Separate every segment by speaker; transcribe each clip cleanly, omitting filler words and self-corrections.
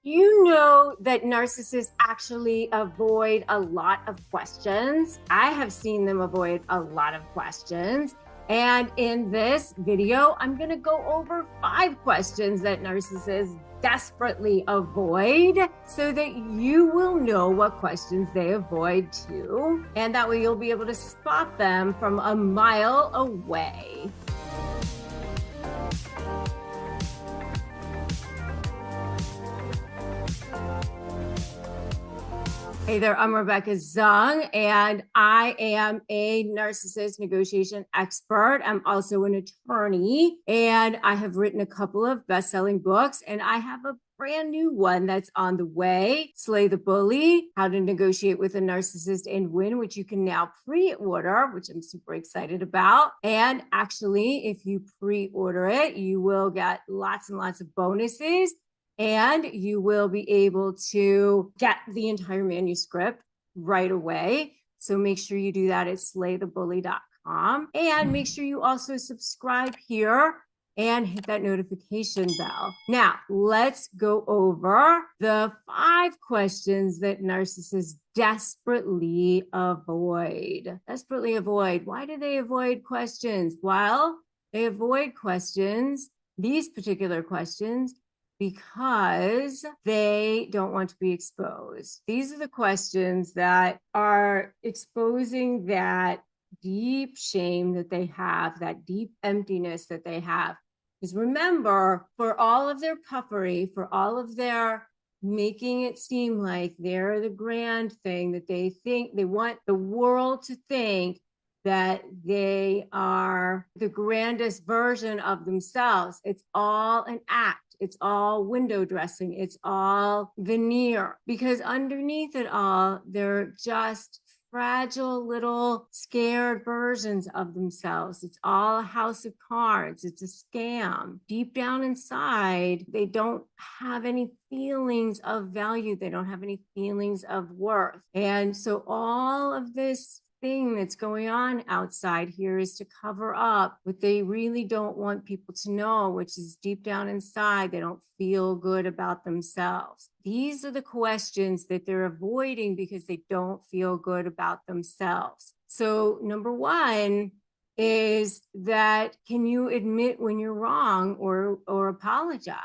Speaker 1: You know that narcissists actually avoid a lot of questions. I have seen them avoid a lot of questions. And in this video, I'm going to go over 5 questions that narcissists desperately avoid so that you will know what questions they avoid too. And that way you'll be able to spot them from a mile away. Hey there, I'm Rebecca Zung, and I am a narcissist negotiation expert. I'm also an attorney, and I have written a couple of best-selling books, and I have a brand new one that's on the way, Slay the Bully, How to Negotiate with a Narcissist and Win, which you can now pre-order, which I'm super excited about. And actually, if you pre-order it, you will get lots and lots of bonuses. And you will be able to get the entire manuscript right away. So make sure you do that at slaythebully.com. And make sure you also subscribe here and hit that notification bell. Now, let's go over the 5 questions that narcissists desperately avoid. Desperately avoid. Why do they avoid questions? Well, they avoid questions, these particular questions, because they don't want to be exposed. These are the questions that are exposing that deep shame that they have, that deep emptiness that they have. Because remember, for all of their puffery, for all of their making it seem like they're the grand thing, that they think, they want the world to think that they are the grandest version of themselves. It's all an act. It's all window dressing. It's all veneer, because underneath it all, they're just fragile little scared versions of themselves. It's all a house of cards. It's a scam. Deep down inside, they don't have any feelings of value. They don't have any feelings of worth. And so all of this thing that's going on outside here is to cover up what they really don't want people to know, which is deep down inside, they don't feel good about themselves. These are the questions that they're avoiding because they don't feel good about themselves. So number 1 is that, can you admit when you're wrong or apologize?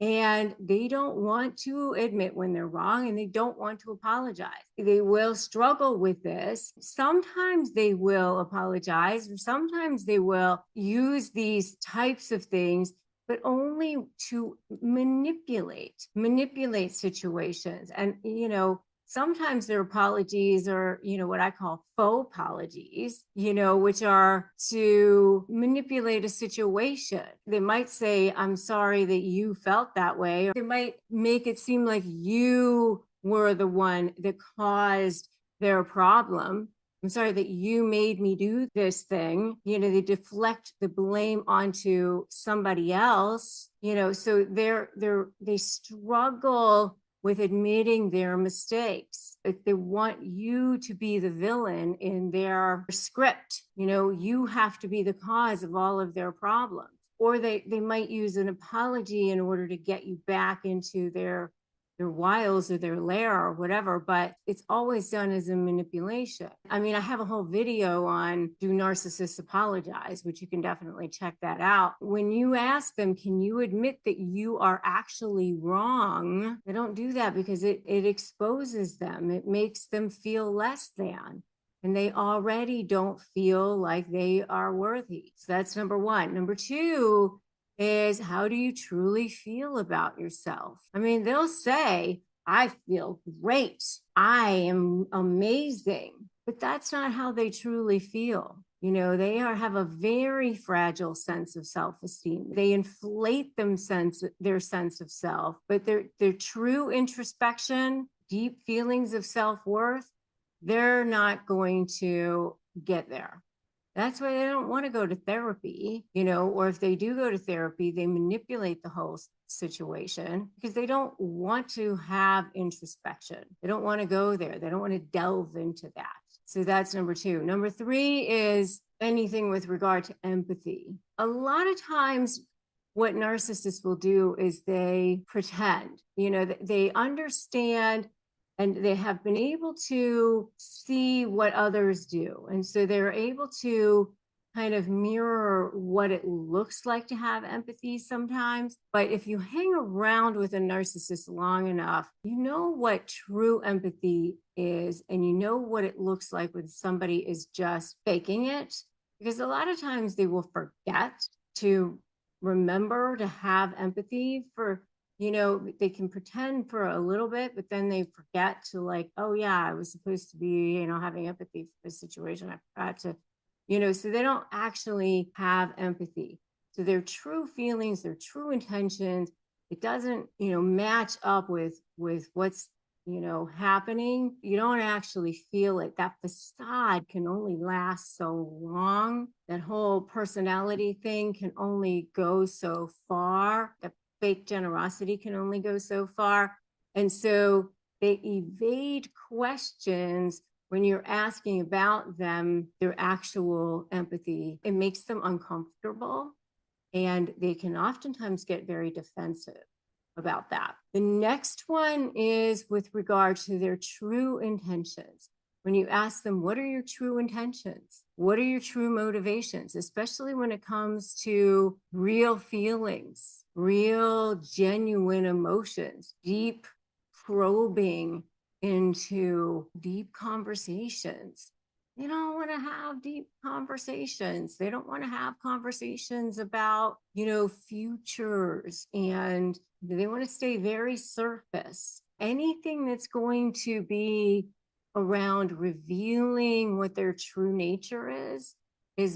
Speaker 1: And they don't want to admit when they're wrong, and they don't want to apologize. They will struggle with this. Sometimes they will apologize, or sometimes they will use these types of things, but only to manipulate situations. And, sometimes their apologies are, what I call faux apologies, which are to manipulate a situation. They might say, I'm sorry that you felt that way. Or they might make it seem like you were the one that caused their problem. I'm sorry that you made me do this thing. They deflect the blame onto somebody else, so they struggle with admitting their mistakes. If they want you to be the villain in their script, you have to be the cause of all of their problems. Or they might use an apology in order to get you back into their wiles or their lair or whatever, but it's always done as a manipulation. I mean, I have a whole video on Do Narcissists Apologize, which you can definitely check that out. When you ask them, can you admit that you are actually wrong? They don't do that because it exposes them. It makes them feel less than. And they already don't feel like they are worthy. So that's number 1. Number 2 is, how do you truly feel about yourself? I mean, they'll say, I feel great. I am amazing. But that's not how they truly feel. They have a very fragile sense of self-esteem. They inflate their sense of self, but their true introspection, deep feelings of self-worth, they're not going to get there. That's why they don't want to go to therapy, or if they do go to therapy, they manipulate the whole situation because they don't want to have introspection. They don't want to go there. They don't want to delve into that. So that's number 2. Number 3 is anything with regard to empathy. A lot of times what narcissists will do is they pretend, they understand and they have been able to see what others do. And so they're able to kind of mirror what it looks like to have empathy sometimes. But if you hang around with a narcissist long enough, you know what true empathy is, and you know what it looks like when somebody is just faking it. Because a lot of times they will forget to remember to have empathy for, they can pretend for a little bit, but then they forget to like, oh yeah, I was supposed to be, having empathy for this situation. I forgot to, so they don't actually have empathy. So their true feelings, their true intentions, it doesn't, match up with what's, happening. You don't actually feel it. That facade can only last so long. That whole personality thing can only go so far. The fake generosity can only go so far. And so they evade questions when you're asking about them, their actual empathy. It makes them uncomfortable, and they can oftentimes get very defensive about that. The next one is with regard to their true intentions. When you ask them, what are your true intentions? What are your true motivations? Especially when it comes to real feelings, real genuine emotions, deep probing into deep conversations. They don't want to have deep conversations. They don't want to have conversations about, futures, and they want to stay very surface. Anything that's going to be around revealing what their true nature is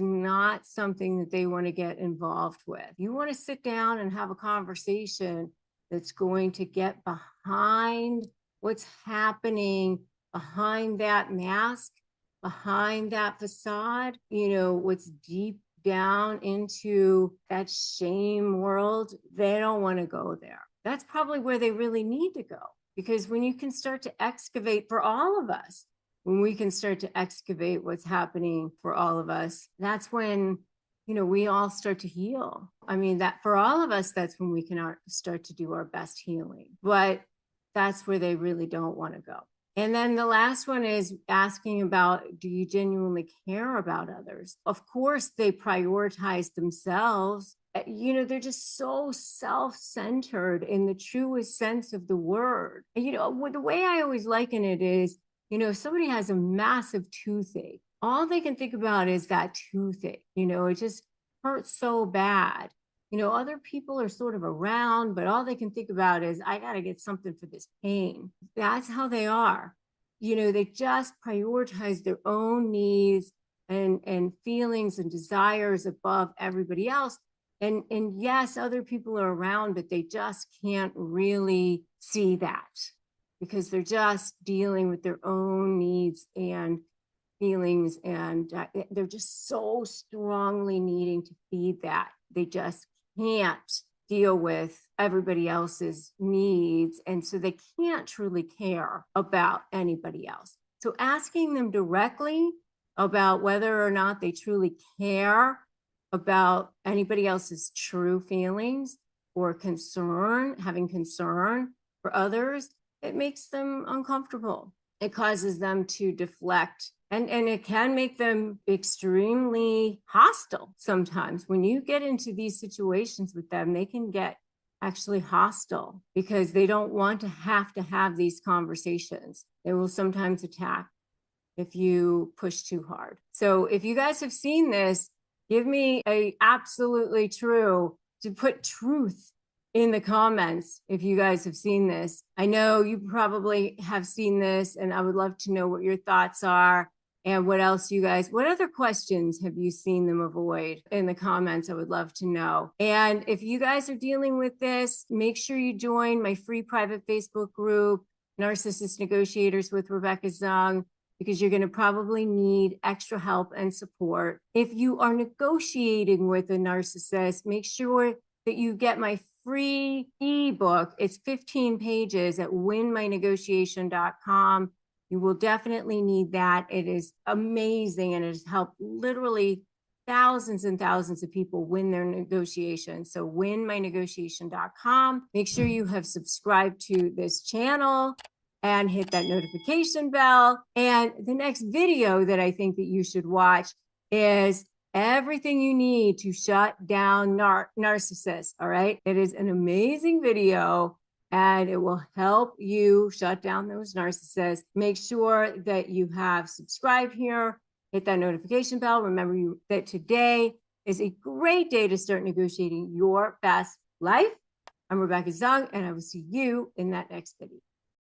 Speaker 1: not something that they want to get involved with. You want to sit down and have a conversation that's going to get behind what's happening behind that mask, behind that facade, what's deep down into that shame world. They don't want to go there. That's probably where they really need to go. Because when you can start to excavate for all of us, when we can start to excavate what's happening for all of us, that's when, we all start to heal. I mean, that for all of us, that's when we can start to do our best healing. But that's where they really don't want to go. And then the last one is asking about, do you genuinely care about others? Of course, they prioritize themselves. They're just so self-centered in the truest sense of the word. The way I always liken it is, if somebody has a massive toothache, all they can think about is that toothache. It just hurts so bad. Other people are sort of around, but all they can think about is, I got to get something for this pain. That's how they are. They just prioritize their own needs and feelings and desires above everybody else. And yes, other people are around, but they just can't really see that because they're just dealing with their own needs and feelings. And they're just so strongly needing to feed that. They just can't deal with everybody else's needs. And so they can't truly care about anybody else. So asking them directly about whether or not they truly care about anybody else's true feelings or having concern for others, it makes them uncomfortable. It causes them to deflect. And it can make them extremely hostile sometimes. When you get into these situations with them, they can get actually hostile because they don't want to have these conversations. They will sometimes attack if you push too hard. So if you guys have seen this, give me a absolutely true, to put truth in the comments if you guys have seen this. I know you probably have seen this, and I would love to know what your thoughts are and what other questions have you seen them avoid in the comments? I would love to know. And if you guys are dealing with this, make sure you join my free private Facebook group, Narcissist Negotiators with Rebecca Zung, because you're going to probably need extra help and support. If you are negotiating with a narcissist, make sure that you get my free ebook. It's 15 pages at winmynegotiation.com. You will definitely need that. It is amazing, and it has helped literally thousands and thousands of people win their negotiations. So winmynegotiation.com. Make sure you have subscribed to this channel and hit that notification bell. And the next video that I think that you should watch is everything you need to shut down narcissists. All right. It is an amazing video and it will help you shut down those narcissists. Make sure that you have subscribed here, hit that notification bell. Remember that today is a great day to start negotiating your best life. I'm Rebecca Zung, and I will see you in that next video.